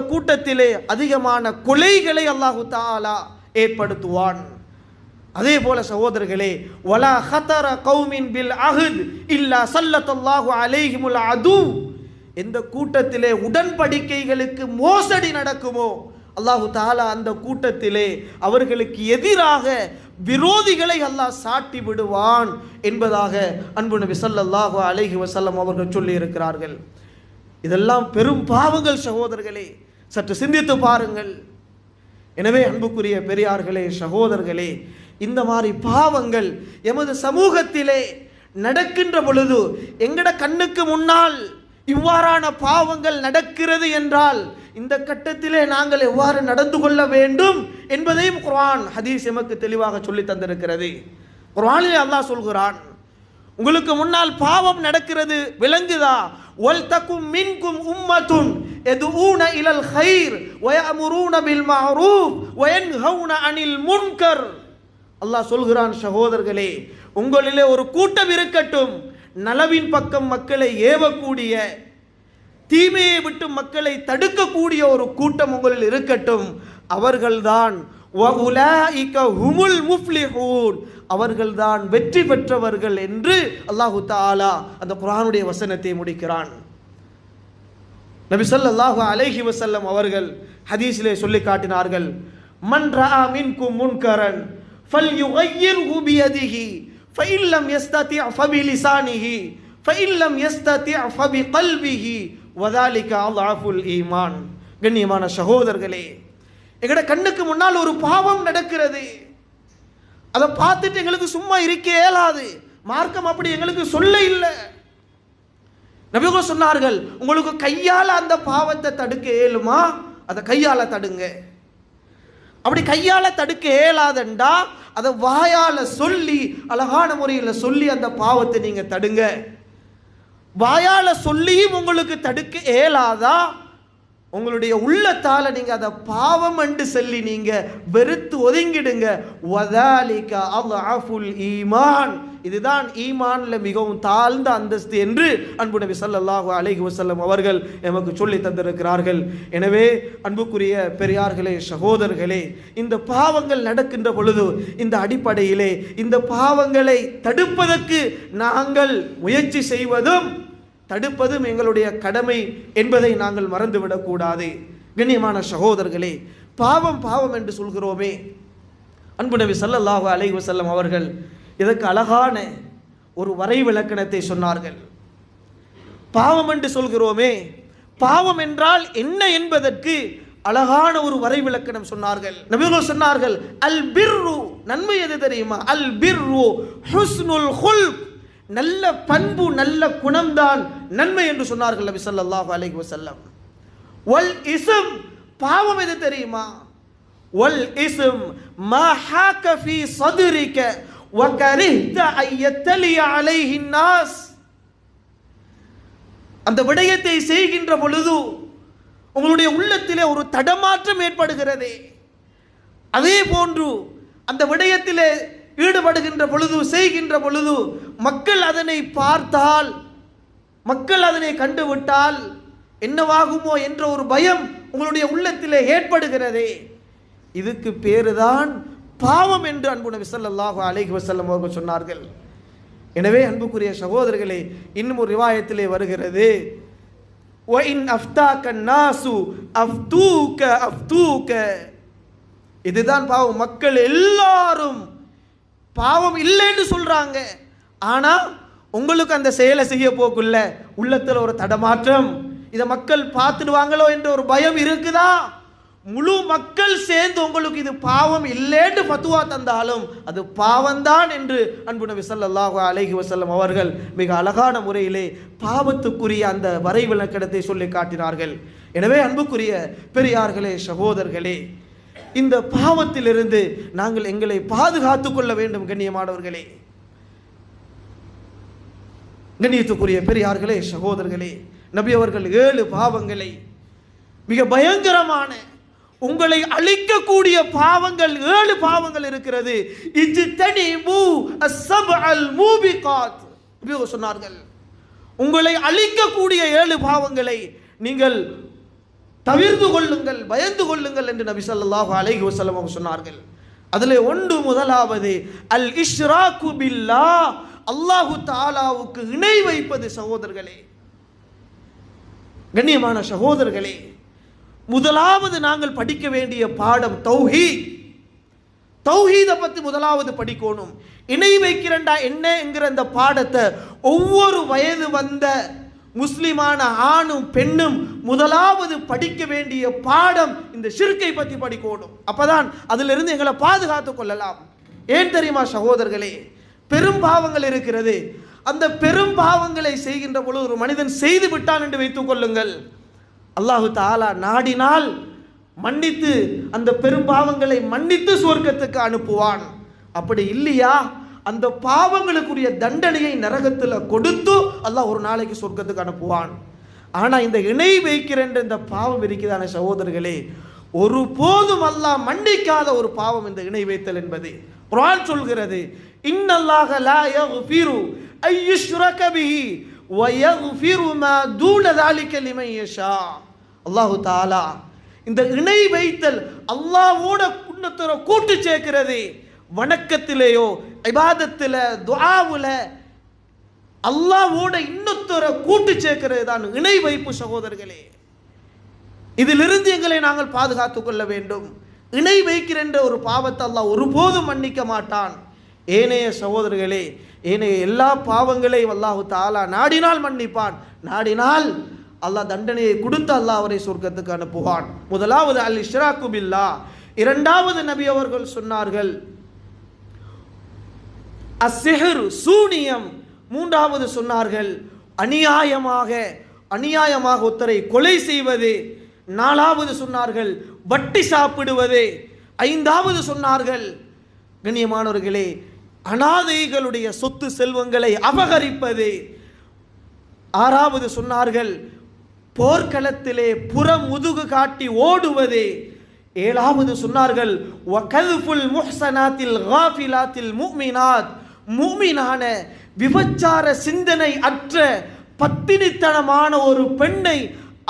கூட்டத்திலே அதிகமான கொலைகளை அல்லாஹு தஆலா ஏற்படுத்துவான். அதே போல சகோதரர்களே, வலா ஹதர கௌமின் பில் அஹ்த் இல்லா ஸல்லல்லாஹு அலைஹிமுல் அது, எந்த கூட்டத்திலே உடன்படிக்கைகளுக்கு மோசடி நடக்குமோ அல்லாஹு தஆலா அந்த கூட்டத்திலே அவர்களுக்கு எதிராக விரோதிகளை அல்லாஹ் சாட்டி விடுவான் என்பதாக அன்பு நபி ஸல்லல்லாஹு அலைஹி வஸல்லம் அவர்கள் சொல்லி இருக்கிறார்கள். இதெல்லாம் பெரும் பாவங்கள் சகோதரர்களே, சற்று சிந்தித்து பாருங்கள். எனவே அன்புக்குரிய பெரியார்களே, சகோதரர்களே, இந்த மாதிரி பாவங்கள் எமது சமூகத்திலே நடக்கின்ற பொழுது எங்கட கண்ணுக்கு முன்னால் இவ்வாறான பாவங்கள் நடக்கிறது என்றால் இந்த கட்டத்திலே நாங்கள் எவ்வாறு நடந்து கொள்ள வேண்டும் என்பதையும் குர்ஆன் ஹதீஸ் எமக்கு தெளிவாக சொல்லி தந்திருக்கிறது. குர்ஆனிலே அல்லாஹ் சொல்கிறான், உங்களுக்கு முன்னால் பாவம் நடக்கிறது விளங்குதா? வல் தகும் மின்கும் உம்மத்துன் யதுஊன இலல் கைர் வயஅமுரூன பில் மஅரூஃப் வயன்ஹவுன அனில் முன்கர். அல்லாஹ் சொல்கிறான், சகோதரர்களே, உங்களிலே ஒரு கூட்டம் இருக்கட்டும், நலவின் பக்கம் மக்களை ஏவக்கூடிய, தீமையை விட்டு மக்களை தடுக்கக்கூடிய ஒரு கூட்டம் உங்களில் இருக்கட்டும். அவர்கள்தான் வஉலாயிக ஹுமுல் முஃப்லிஹூன், அவர்கள்தான் வெற்றி பெற்றவர்கள் என்று அல்லாஹு தஆலா அந்த குர்ஆனுடைய வசனத்தை முடிக்கிறான். நபி ஸல்லல்லாஹு அலைஹி வஸல்லம் அவர்கள் ஹதீஸிலே சொல்லி காட்டினார்கள், மன் ரஆ மின்கும் முன்கரன் ஃபல்யுகையிர்ஹு பியதிஹி ஃபஇன் லம் யஸ்ததி' ஃபபிலிசானிஹி ஃபஇன் லம் யஸ்ததி' ஃபபிகல்பிஹி வதாலிக அல்அஃபுல் ஈமான். கண்ணியமான சகோதரர்களே, எங்கட கண்ணுக்கு முன்னால் ஒரு பாவம் நடக்கிறது, அதை பார்த்துட்டு எங்களுக்கு சும்மா இருக்க இயலாது. மார்க்கம் அப்படி எங்களுக்கு சொல்ல இல்லை. நபிகள் சொன்னார்கள், உங்களுக்கு கையால் அந்த பாவத்தை தடுக்க இயலுமா அதை கையால் தடுங்க. அப்படி கையால தடுக்க இயலாதண்டா அதை வாயால சொல்லி அழகான முறையில் சொல்லி அந்த பாவத்தை நீங்க தடுங்க. வாயால சொல்லியும் உங்களுக்கு தடுக்க இயலாதா, உங்களுடைய உள்ளத்தால நீங்க அதை பாவம் என்று சொல்லி நீங்க வெறுத்து ஒதுங்கிடுங்க. வதாலிக அல்அஃபுல் ஈமான், இதுதான் ஈமான்ல மிகவும் தாழ்ந்த அந்தஸ்து என்று அன்பு நபி ஸல்லல்லாஹு அலைஹி வஸல்லம் அவர்கள் நமக்கு சொல்லி தந்திருக்கிறார்கள். எனவே அன்புக்குரிய பெரியார்களே, சகோதரர்களே, இந்த பாவங்கள் நடக்கின்ற பொழுது இந்த அடிப்படையிலே இந்த பாவங்களை தடுப்பதற்கு நாங்கள் முயற்சி செய்வதும் தடுப்பதும் எங்களுடைய கடமை என்பதை நாங்கள் மறந்துவிடக் கூடாது. கண்ணியமான சகோதரர்களே, பாவம் பாவம் என்று சொல்கிறோமே, அன்பு நபி ஸல்லல்லாஹு அலைஹி வஸல்லம் அவர்கள் இதற்கு அழகான ஒரு வரை விளக்கணத்தை சொன்னார்கள். பாவம் என்று சொல்கிறோமே, பாவம் என்றால் என்ன என்பதற்கு அழகான ஒரு வரை விளக்கணம் சொன்னார்கள். நபிகள் சொன்னார்கள், அல் பிர்ரு, நன்மை எது தெரியுமா? அல் பிர்ரு ஹுஸ்னுல் குல்க், நல்ல பண்பு நல்ல குணம்தான் நன்மை என்று சொன்னார்கள் நபி ஸல்லல்லாஹு அலைஹி வஸல்லம். வல் இஸ்ம், பாவம் எது தெரியுமா? வல் இஸ்ம் மா ஹாக ஃபீ ஸத்ரிக வ கரிஹ்த அன் யத்தலி அலைஹி الناس, அந்த விடயத்தை செய்கின்ற பொழுது உங்களுடைய உள்ளத்திலே ஒரு தடமாற்றம் ஏற்படுகிறது. அதே போன்று அந்த விடயத்திலே ஈடுபடுகின்ற பொழுது செய்கின்ற பொழுது மக்கள் அதனை பார்த்தால், மக்கள் அதனை கண்டுவிட்டால் என்னவாகுமோ என்ற ஒரு பயம் உங்களுடைய உள்ளத்திலே ஏற்படுகிறதே, இதுக்கு பேருதான் பாவம் என்று அன்பு நபி ஸல்லல்லாஹு அலைஹி வஸல்லம் அவர்கள் சொன்னார்கள். எனவே அன்புக்குரிய சகோதரர்களே, இன்னும் ஒரு ரிவாயத்திலே வருகிறது, வ இன் அஃப்தாக நாசு அஃப்தூக அஃப்தூக, இதுதான் பாவம். மக்கள் எல்லாரும் பாவம் இல்லைன்னு சொல்றாங்க, ஆனா உங்களுக்கு அந்த செயலை செய்ய போக்குள்ள உள்ளத்தில் ஒரு தடமாற்றம், இதை மக்கள் பார்த்துடுவாங்களோ என்ற ஒரு பயம் இருக்குதா? முழு மக்கள் சேர்ந்து உங்களுக்கு இது பாவம் இல்லைன்னு ஃபத்வா தந்தாலும் அது பாவம்தான் என்று அன்பு நபி ஸல்லல்லாஹு அலைஹி வஸல்லம் அவர்கள் மிக அழகான முறையிலே பாவத்துக்குரிய அந்த வரை விளக்கணத்தை சொல்லி காட்டினார்கள். எனவே அன்புக்குரிய பெரியார்களே, சகோதரர்களே, இந்த பாவத்திலிருந்து நாங்கள் எங்களை பாதுகாத்துக் கொள்ள வேண்டும். கண்ணியமானவர்களே, கண்ணியத்துக்குரிய பெரியார்களே, சகோதரர்களே, நபி அவர்கள் 7 பாவங்களை, மிக பயங்கரமான உங்களை அழிக்கக்கூடிய பாவங்கள் 7 பாவங்கள் இருக்கிறது. இஜ்தனிபு அஸ்ஸப்அல் மூபிகாத், சொன்னார்கள் உங்களை அழிக்கக்கூடிய 7 பாவங்களை நீங்கள் தவிர்த்து கொள்ளுங்கள், பயந்து கொள்ளுங்கள் என்று நபி ஸல்லல்லாஹு அலைஹி வஸல்லம் அவங்க சொன்னார்கள். அதிலே ஒன்று, முதலாவது அல் இஷ்ராக்கு பில்லாஹ், அல்லாஹு தஆலாவுக்கு இணை வைப்பது. சகோதரர்களே, கண்ணியமான சகோதரர்களே, முதலாவது நாங்கள் படிக்க வேண்டிய பாடம் தௌஹீத். தௌஹீதை பற்றி முதலாவது படிக்கணும். இணை வைக்கிறண்டா என்ன என்கிற அந்த பாடத்தை ஒவ்வொரு வயது வந்த முஸ்லிமான ஆணும் பெண்ணும் முதலாவது படிக்க வேண்டிய பாடம் இந்த ஷிர்கை பற்றி படிக்கணும். அப்பதான் அதிலிருந்து எங்களை பாதுகாத்துக் கொள்ளலாம். ஏன் தெரியுமா சகோதரர்களே, பெரும் பாவங்கள் இருக்கிறது. அந்த பெரும் பாவங்களை செய்கின்ற பொழுது ஒரு மனிதன் செய்து விட்டான் என்று வைத்துக் கொள்ளுங்கள், அல்லாஹு தஆலா நாடினால் மன்னித்து அந்த பெரும் பாவங்களை மன்னித்து சுவர்க்கத்துக்கு அனுப்புவான். அப்படி இல்லையா, அந்த பாவங்களுக்குரிய தண்டனையை நரகத்தில் கொடுத்து அல்லாஹ் ஒரு நாளைக்கு சொர்க்கத்துக்கு அனுப்புவான். ஆனா இந்த இணை வைக்கிற இந்த பாவம் இருக்கிறான சகோதரர்களே, ஒரு போதும் அல்லாஹ் மன்னிக்காத ஒரு பாவம் இந்த இணை வைத்தல் என்பது. குர்ஆன் சொல்கிறது, இன்னல்லாஹ லா யக்ஃபிரு அய்யுஷ்ரக பிஹி வ யக்ஃபிரு மா தூன ذلك லிமன் யஷா. அல்லாஹ் தஆலா இந்த இணை வைத்தல், அல்லாஹ்வோட குன்னத்தர கூட்டு சேர்க்கிறது, வணக்கத்திலேயோ இபாதத்தில துஆவுல அல்லாஹ்வோட இன்னொருத்தர கூட்டு சேர்க்கிறது தான் இணை வைப்பு. சகோதரர்களே, இதிலிருந்து எங்களை நாங்கள் பாதுகாத்துக் கொள்ள வேண்டும். இணை வைக்கிற ஒரு பாவத்தை அல்லாஹ் ஒருபோதும் மன்னிக்க மாட்டான். ஏனைய சகோதரர்களே, ஏனைய எல்லா பாவங்களையும் அல்லாஹ் தஆலா நாடினால் மன்னிப்பான், நாடினால் அல்லாஹ் தண்டனையை கொடுத்து அல்லாஹ் அவரை சொர்க்கத்துக்கு அனுப்புவான். முதலாவது அல் இஷ்ராக்கு பில்லாஹ். இரண்டாவது நபி அவர்கள் சொன்னார்கள் அஸ்ஸிஹ்ர், சூனியம். மூன்றாவது சொன்னார்கள் அநியாயமாக ஒருத்தரை கொலை செய்வது. நாலாவது சொன்னார்கள் வட்டி சாப்பிடுவது. ஐந்தாவது சொன்னார்கள், கண்ணியமானவர்களே, அனாதைகளுடைய சொத்து செல்வங்களை அபகரிப்பது. ஆறாவது சொன்னார்கள், போர்க்களத்திலே புறமுதுகு காட்டி ஓடுவது. ஏழாவது சொன்னார்கள், வகல்ஃபுல் முஹ்சனாத்தில் காஃபிலாத்தில் முஃமினாத், முஃமினான விபச்சார சிந்தனை அற்ற பத்தினித்தனமான ஒரு பெண்ணை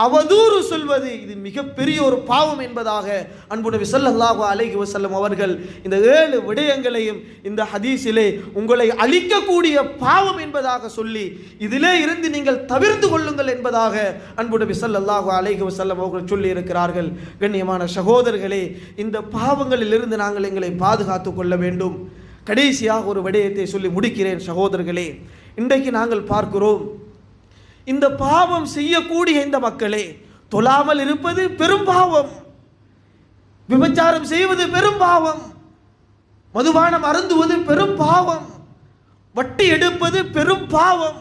அவதூறு சொல்வது. இது மிகப்பெரிய ஒரு பாவம் என்பதாக அன்பு நபி ஸல்லல்லாஹு அலைஹி வஸல்லம் அவர்கள் இந்த 7 விடயங்களையும் இந்த ஹதீஸிலே உங்களை அழிக்கக்கூடிய பாவம் என்பதாக சொல்லி இதிலே இருந்து நீங்கள் தவிர்த்து கொள்ளுங்கள் என்பதாக அன்பு நபி ஸல்லல்லாஹு அலைஹி வஸல்லம் அவர்கள் சொல்லி இருக்கிறார்கள். கண்ணியமான சகோதரர்களே, இந்த பாவங்களில் இருந்து நாங்கள் எங்களை பாதுகாத்துக் கொள்ள வேண்டும். கடைசியாக ஒரு விடயத்தை சொல்லி முடிக்கிறேன் சகோதரர்களே. இன்றைக்கு நாங்கள் பார்க்கிறோம், இந்த பாவம் செய்யக்கூடிய இந்த மக்களே, தொழாமல் இருப்பது பெரும் பாவம், விபச்சாரம் செய்வது பெரும் பாவம், மதுபானம் அருந்துவது பெரும் பாவம், வட்டி எடுப்பது பெரும் பாவம்.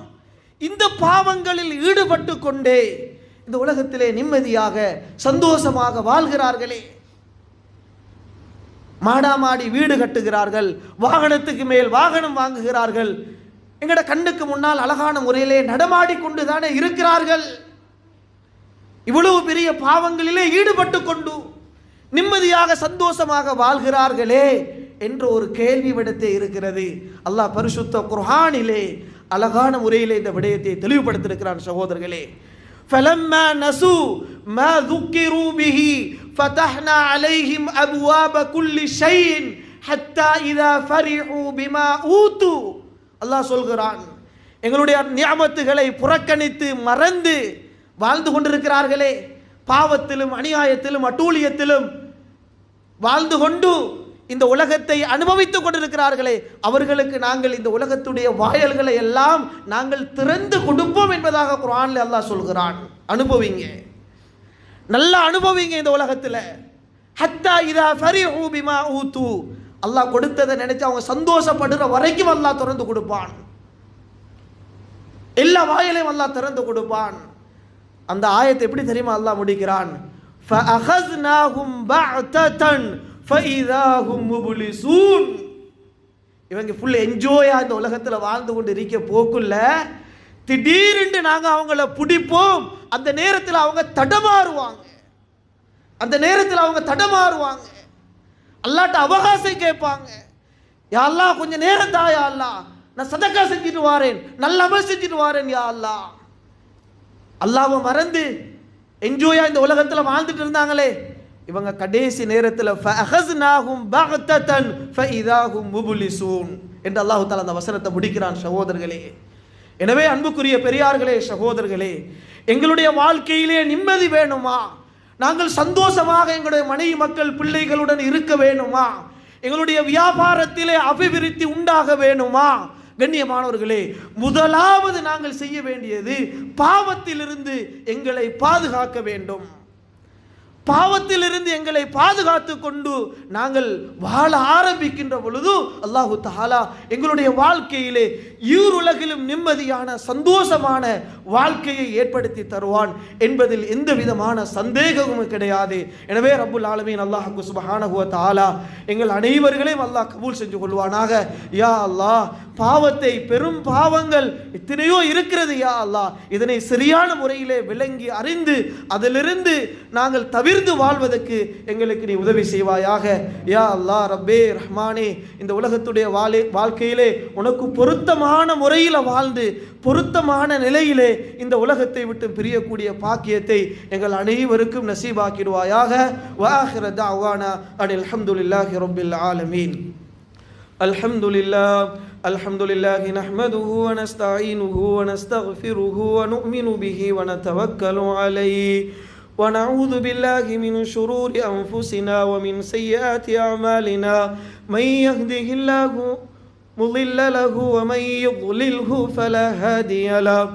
இந்த பாவங்களில் ஈடுபட்டு கொண்டே இந்த உலகத்திலே நிம்மதியாக சந்தோஷமாக வாழ்கிறார்களே. மாடாமாடி வீடு கட்டுகிறார்கள், வாகனத்துக்கு மேல் வாகனம் வாங்குகிறார்கள், எங்கட கண்ணுக்கு முன்னால் அழகான முறையிலே நடமாடி கொண்டு தானே இருக்கிறார்கள். இவ்வளவு பெரிய பாவங்களிலே ஈடுபட்டு கொண்டு நிம்மதியாக சந்தோஷமாக வாழ்கிறார்களே என்ற ஒரு கேள்வி விடத்தே இருக்கிறது. அல்லாஹ் பரிசுத்த குர்ஆனிலே அழகான முறையிலே இந்த விடயத்தை தெளிவுபடுத்தியிருக்கிறான் சகோதரர்களே. فَلَمَّا نَسُوا مَا ذُكِّرُوا بِهِ فَتَحْنَا عَلَيْهِمْ أَبْوَابَ كُلِّ شَيْءٍ حَتَّى إِذَا فَرِحُوا بِمَا أُوتُوا. அல்லாஹ் சொல்கிறான், எங்களுடைய நியமத்துகளை புறக்கணித்து மறந்து வாழ்ந்து கொண்டிருக்கிறார்களே, பாவத்திலும் அநியாயத்திலும் அட்டூழியத்திலும் வாழ்ந்து கொண்டு இந்த உலகத்தை அனுபவித்துக் கொண்டிருக்கிறார்களே, அவர்களுக்கு நாங்கள் இந்த உலகத்துடைய வாயல்களை எல்லாம் நாங்கள் திறந்து கொடுப்போம் என்பதாக குர்ஆனில் அல்லாஹ் சொல்கிறான். அனுபவிங்க, நல்லா அனுபவிங்க இந்த உலகத்தில். ஹத்தா இதா ஃபரிஹு பிமா ஊது, அல்லாஹ் கொடுத்ததை நினைச்சு அவங்க சந்தோஷப்படுற வரைக்கும் அல்லாஹ் திறந்து கொடுப்பான். எல்லா வாயிலையும் அல்லாஹ் திறந்து கொடுப்பான். அந்த ஆயத்தை எப்படி தெரியுமா அல்லாஹ் முடிக்கிறான்? فَأَخَذْنَاهُمْ بَعْتَةً فَإِذَا هُمْ مُبْلِسُونَ. இவங்க ஃபுல் என்ஜாயா இந்த உலகத்தில் வாழ்ந்து கொண்டு இருக்க போக்குள்ள திடீரென்று நாங்கள் அவங்கள பிடிப்போம். அந்த நேரத்தில் அவங்க தடமாறுவாங்க, அல்லாட்ட அவகாசம் கேட்பாங்க. யா அல்லாஹ் கொஞ்சம் நேரம் தா, யா அல்லாஹ் நான் சதக்கா செஞ்சுட்டு வாரேன், நல்ல அமல் செஞ்சுட்டு வாரேன், யா அல்லாஹ். அல்லாஹ்வை மறந்து என்ஜாயா இந்த உலகத்தில் வாழ்ந்துட்டு இருந்தாங்களே, இவங்க கடைசி நேரத்தில் ஃபஅഖஸ்னாஹும் பக்ததன் ஃபஇதா ஹும் முப்லிசூன் என்று அல்லாஹ் தஆலா அந்த வசனத்தை முடிக்கிறான் சகோதரர்களே. எனவே அன்புக்குரிய பெரியார்களே, சகோதரர்களே, எங்களுடைய வாழ்க்கையிலே நிம்மதி வேணுமா? நாங்கள் சந்தோஷமாக எங்களுடைய மனைவி மக்கள் பிள்ளைகளுடன் இருக்க வேணுமா? எங்களுடைய வியாபாரத்திலே அபிவிருத்தி உண்டாக வேணுமா? கண்ணியமானவர்களே, முதலாவது நாங்கள் செய்ய வேண்டியது பாவத்திலிருந்து எங்களை பாதுகாக்க வேண்டும். பாவத்திலிருந்து எங்களை பாதுகாத்து கொண்டு நாங்கள் வாழ ஆரம்பிக்கின்ற பொழுது அல்லாஹு தஆலா எங்களுடைய வாழ்க்கையிலே ஈருலகிலும் நிம்மதியான சந்தோஷமான வாழ்க்கையை ஏற்படுத்தி தருவான் என்பதில் எந்த விதமான சந்தேகமும் கிடையாது. எனவே ரப்புல் ஆலமீன் அல்லாஹ் சுப்ஹானஹு வ தஆலா எங்கள் அனைவர்களையும் அல்லாஹ் கபூல் செஞ்சு கொள்வானாக. யா அல்லாஹ், பாவத்தை, பெரும் பாவங்கள் எத்தனையோ இருக்கிறது யா அல்லாஹ், இதனை சரியான முறையிலே விளங்கி அறிந்து அதிலிருந்து நாங்கள் தவிர்த்து வாழ்வதற்கு எங்களுக்கு நீ உதவி செய்வாயாக. யா அல்லாஹ் ரப்பே ரஹ்மானே, இந்த உலகத்துடைய வாழ்க்கையிலே உனக்கு பொருத்தமான முறையில் வாழ்ந்து பொருத்தமான நிலையிலே இந்த உலகத்தை விட்டு பிரியக்கூடிய பாக்கியத்தை எங்கள் அனைவருக்கும் நசீபாக்கிடுவாயாக. வஆகிரு தஅவானா அனில் ஹம்துலில்லாஹி ரப்பில் ஆலமீன். அல்ஹம்துலில்லாஹி நஹ்மதுஹு வ நஸ்தஈனுஹு வ நஸ்தக்ஃபிருஹு வ நு'மினு பிஹி வ நதவக்கலு அலைஹி ونعوذ بالله من شرور أنفسنا ومن سيئات أعمالنا من يهده الله مضل له ومن يضلله فلا هادي له.